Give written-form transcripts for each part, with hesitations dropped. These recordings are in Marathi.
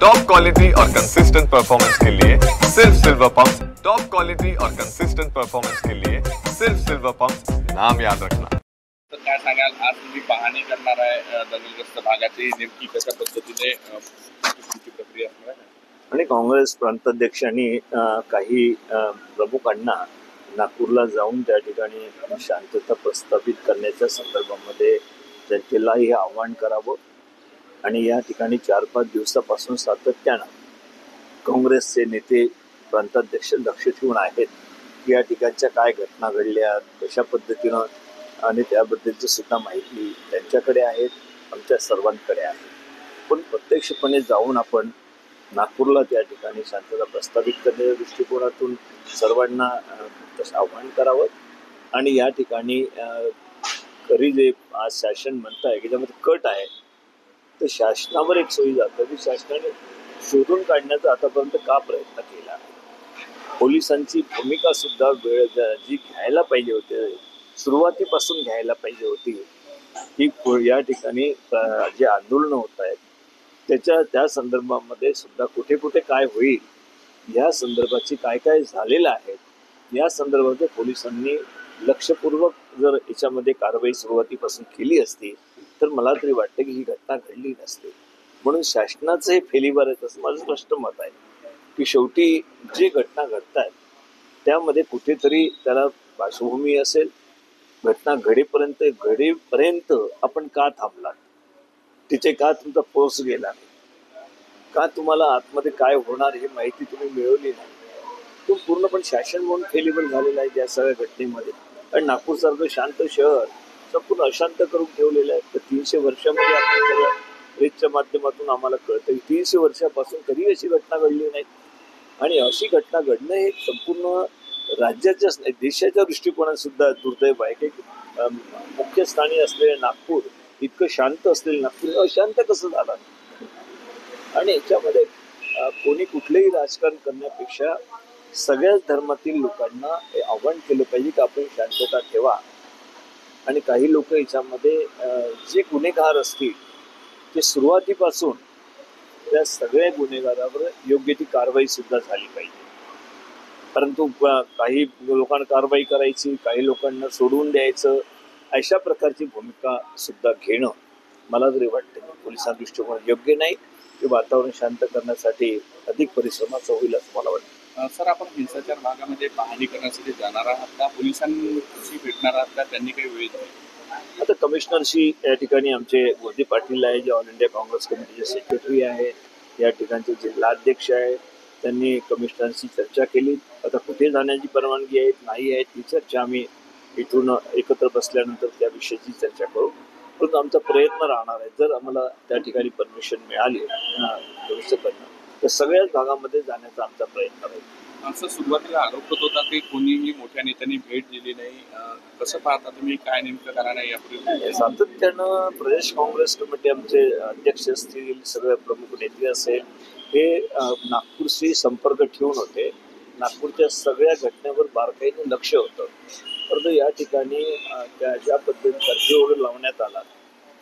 टॉप क्वालिटी और कंसिस्टेंट परफॉर्मेंस के लिए सिर्फ सिल्वर पंप्स। टॉप क्वालिटी और कंसिस्टेंट परफॉर्मेंस के लिए सिर्फ सिल्वर पंप्स, नाम याद रखना। तर काय सांगाल, आज तुम्ही पाहणी करणार आहे दगलग्रस्त भागाची, नेमकी कशा पद्धतीने तुमची प्रक्रिया असणार आहे? आणि काँग्रेस प्रांताध्यक्षांनी काही प्रमुखांना नागपूरला जाऊन त्या ठिकाणी शांतता प्रस्थापित करण्याच्या संदर्भामध्ये जनतेलाही आवाहन करावं आणि या ठिकाणी 4-5 दिवसापासून सातत्यानं काँग्रेसचे नेते प्रांताध्यक्ष लक्ष ठेवून आहेत की या ठिकाणच्या काय घटना घडल्या, कशा पद्धतीनं, आणि त्याबद्दलची सुद्धा माहिती त्यांच्याकडे आहेत, आमच्या सर्वांकडे आहे. पण प्रत्यक्षपणे जाऊन आपण नागपूरला त्या ठिकाणी शांतता प्रस्थापित करण्याच्या दृष्टिकोनातून सर्वांना तसं आव्हान करावं. आणि या ठिकाणी खरी जे आज शासन म्हणत आहे की ज्यामध्ये कट आहे, तर शासनावर एक सोयी जातं की शासनाने शोधून काढण्याचा आतापर्यंत का प्रयत्न केला. पोलिसांची भूमिका सुद्धा वेळ जी घ्यायला पाहिजे होते, सुरुवातीपासून घ्यायला पाहिजे होती, की या ठिकाणी जे आंदोलनं होत आहेत त्या संदर्भामध्ये सुद्धा कुठे कुठे काय होईल या संदर्भाची काय झालेलं आहे या संदर्भात पोलिसांनी लक्षपूर्वक जर याच्यामध्ये कारवाई सुरुवातीपासून केली असती तर मला तरी वाटतं की ही घटना घडली नसते. म्हणून शासनाचं हे फेलीवर आहे असं माझं स्पष्ट मत आहे की शेवटी जे घटना घडतात त्यामध्ये कुठेतरी त्याला पार्श्वभूमी असेल. घटना घडेपर्यंत आपण का थांबलात, तिथे का तुमचा फोर्स गेला नाही, का तुम्हाला आतमध्ये काय होणार हे माहिती तुम्ही मिळवली नाही, तो पूर्णपणे शासन म्हणून फेलीवर झालेला आहे या सगळ्या घटनेमध्ये. आणि नागपूरसारखं शांत शहर संपूर्ण अशांत करून ठेवलेलं आहे. तर 300 वर्षामध्ये आपण सगळं प्रेसच्या माध्यमातून आम्हाला कळतं की 300 वर्षापासून कधी अशी घटना घडली नाही. आणि अशी घटना घडणं हे संपूर्ण राज्याच्या देशाच्या दृष्टिकोनात सुद्धा दुर्दैव आहे की मुख्य स्थानी असलेले नागपूर, इतकं शांत असलेलं नागपूर अशांत कसं झालं. आणि याच्यामध्ये कोणी कुठलंही राजकारण करण्यापेक्षा सगळ्याच धर्मातील लोकांना हे आव्हान केलं पाहिजे की आपण शांतता ठेवा. आणि काही लोक याच्यामध्ये जे गुन्हेगार असतील ते सुरुवातीपासून त्या सगळ्या गुन्हेगारावर योग्य ती कारवाई सुद्धा झाली पाहिजे. परंतु काही लोकांना कारवाई करायची, काही लोकांना सोडवून द्यायचं, अशा प्रकारची भूमिका सुद्धा घेणं मला तरी वाटतं की पोलिसांच्या दृष्टिकोन योग्य नाही. ते वातावरण शांत करण्यासाठी अधिक परिश्रमाचं होईल असं मला वाटतं. सर, आपण हिंसाचार भागामध्ये पाहणी करण्यासाठी जाणार आहात का? पोलिसांशी भेटणार आहात का? त्यांनी काही वेळ दिली? आता कमिशनरशी या ठिकाणी आमचे गोदी पाटील आहे, जे ऑल इंडिया काँग्रेस कमिटीचे सेक्रेटरी आहेत, या ठिकाणचे जिल्हाध्यक्ष आहेत, त्यांनी कमिशनरशी चर्चा केली. आता कुठे जाण्याची परवानगी आहे नाही आहे ती चर्चा आम्ही इथून एकत्र बसल्यानंतर त्या विषयीची चर्चा करू. परंतु आमचा प्रयत्न राहणार आहे, जर आम्हाला त्या ठिकाणी परमिशन मिळाली भविष्याकडनं तर सगळ्याच भागामध्ये जाण्याचा आमचा प्रयत्न राहील. असं सुरुवातीला आरोप होत होता की कोणीही मोठ्या नेत्यांनी भेट दिली नाही. कसं पाहता तुम्ही, काय नेमकं कारण आहे यापूर्वी? सातत्यानं प्रदेश काँग्रेस कमिटी आमचे अध्यक्ष असतील, सगळे प्रमुख नेते असेल, हे नागपूरशी संपर्क ठेवून होते. नागपूरच्या सगळ्या घटनेवर बारकाईने लक्ष होतं. परंतु या ठिकाणी ज्या पद्धतीने कर्फ्यू वगैरे लावण्यात आला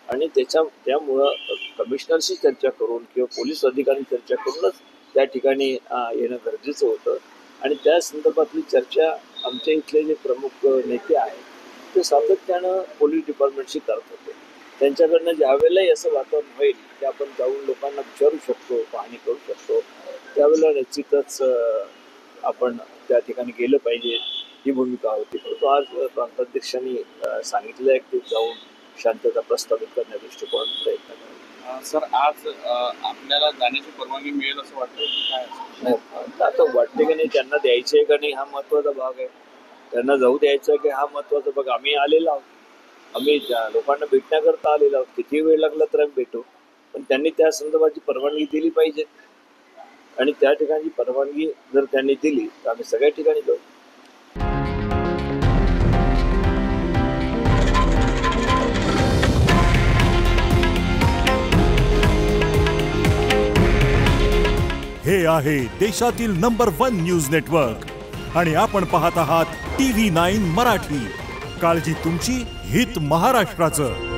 आणि त्यामुळं कमिशनरशी चर्चा करून किंवा पोलीस अधिकारी चर्चा करूनच त्या ठिकाणी येणं गरजेचं होतं. आणि त्या संदर्भातली चर्चा आमच्या इथले जे प्रमुख नेते आहेत ते सातत्यानं पोलीस डिपार्टमेंटशी करत होते. त्यांच्याकडनं ज्यावेळेलाही असं वातावरण होईल की आपण जाऊन लोकांना विचारू शकतो, पाहणी करू शकतो, त्यावेळेला निश्चितच आपण त्या ठिकाणी गेलं पाहिजे ही भूमिका होती. परंतु आज प्रांताध्यक्षांनी सांगितलं आहे की जाऊन शांतता प्रस्थापित करण्याच्या दृष्टिकोनातून प्रयत्न करा. सर, आज आपल्याला जाण्याची परवानगी मिळेल असं वाटतं की काय? नाही, आता वाटते की नाही त्यांना द्यायची आहे का नाही हा महत्त्वाचा भाग आहे. त्यांना जाऊ द्यायचं की हा महत्त्वाचा भाग. आम्ही आलेलो आहोत, आम्ही लोकांना भेटण्याकरता आलेलो आहोत. किती वेळ लागला तर आम्ही भेटू, पण त्यांनी त्या संदर्भाची परवानगी दिली पाहिजे. आणि त्या ठिकाणी परवानगी जर त्यांनी दिली तर आम्ही सगळ्या ठिकाणी जाऊ. हे आहे देशातील नंबर 1 न्यूज नेटवर्क आणि आपण पाहत आहात TV9 मराठी. काळजी तुमची, हित महाराष्ट्राचं.